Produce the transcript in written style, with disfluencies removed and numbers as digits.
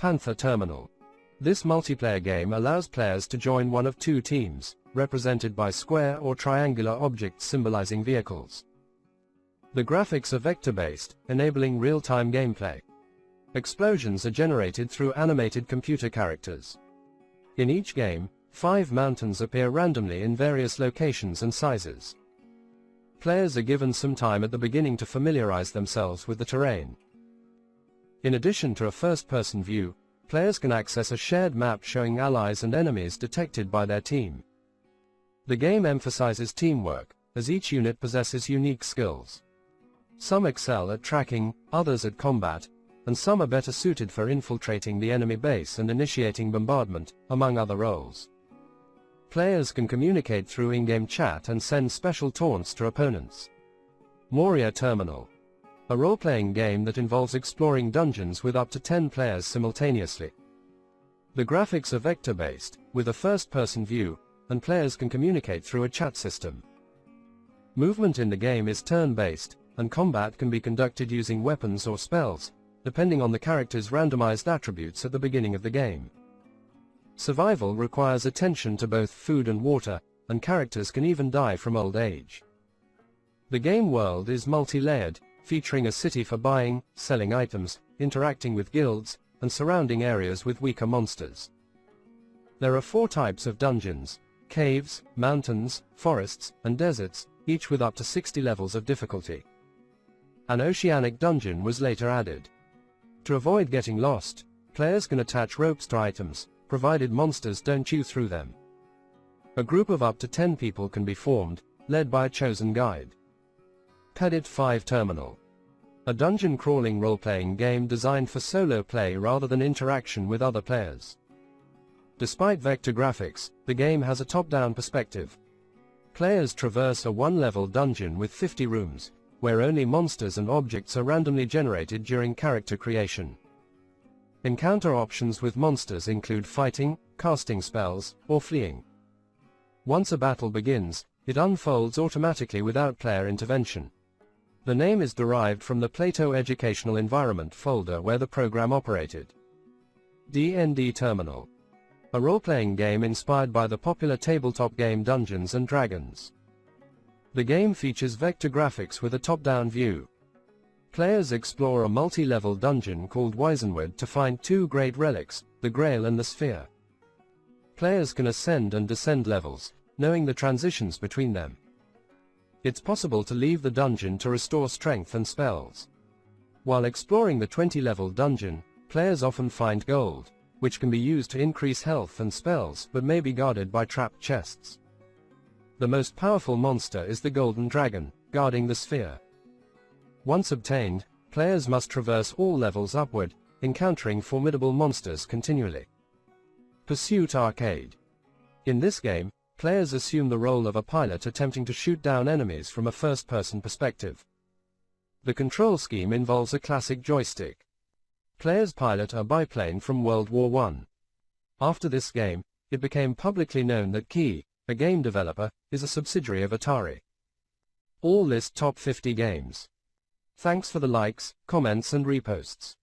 Panther terminal. This multiplayer game allows players to join one of two teams, represented by square or triangular objects symbolizing vehicles. The graphics are vector-based, enabling real-time gameplay. Explosions are generated through animated computer characters. In each game, 5 mountains appear randomly in various locations and sizes. Players are given some time at the beginning to familiarize themselves with the terrain. In addition to a first-person view, players can access a shared map showing allies and enemies detected by their team. The game emphasizes teamwork, as each unit possesses unique skills. Some excel at tracking, others at combat, and some are better suited for infiltrating the enemy base and initiating bombardment, among other roles. Players can communicate through in-game chat and send special taunts to opponents. Moria Terminal. A role-playing game that involves exploring dungeons with up to 10 players simultaneously. The graphics are vector-based, with a first-person view, and players can communicate through a chat system. Movement in the game is turn-based, and combat can be conducted using weapons or spells, depending on the character's randomized attributes at the beginning of the game. Survival requires attention to both food and water, and characters can even die from old age. The game world is multi-layered, featuring a city for buying, selling items, interacting with guilds, and surrounding areas with weaker monsters. There are 4 types of dungeons: caves, mountains, forests, and deserts, each with up to 60 levels of difficulty. An oceanic dungeon was later added. To avoid getting lost, players can attach ropes to items, provided monsters don't chew through them. A group of up to 10 people can be formed, led by a chosen guide. Pedit5 Terminal. A dungeon crawling role-playing game designed for solo play rather than interaction with other players. Despite vector graphics, the game has a top-down perspective. Players traverse a one-level dungeon with 50 rooms, where only monsters and objects are randomly generated during character creation. Encounter options with monsters include fighting, casting spells, or fleeing. Once a battle begins, it unfolds automatically without player intervention. The name is derived from the Plato Educational Environment folder where the program operated. D&D Terminal. A role-playing game inspired by the popular tabletop game Dungeons & Dragons. The game features vector graphics with a top-down view. Players explore a multi-level dungeon called Wizenwood to find 2 great relics, the Grail and the Sphere. Players can ascend and descend levels, knowing the transitions between them. It's possible to leave the dungeon to restore strength and spells. While exploring the 20-level dungeon, players often find gold, which can be used to increase health and spells but may be guarded by trapped chests. The most powerful monster is the Golden Dragon, guarding the sphere. Once obtained, players must traverse all levels upward, encountering formidable monsters continually. Pursuit Arcade. In this game, players assume the role of a pilot attempting to shoot down enemies from a first-person perspective. The control scheme involves a classic joystick. Players pilot a biplane from World War I. After this game, it became publicly known that Key, a game developer, is a subsidiary of Atari. All list top 50 games. Thanks for the likes, comments and reposts.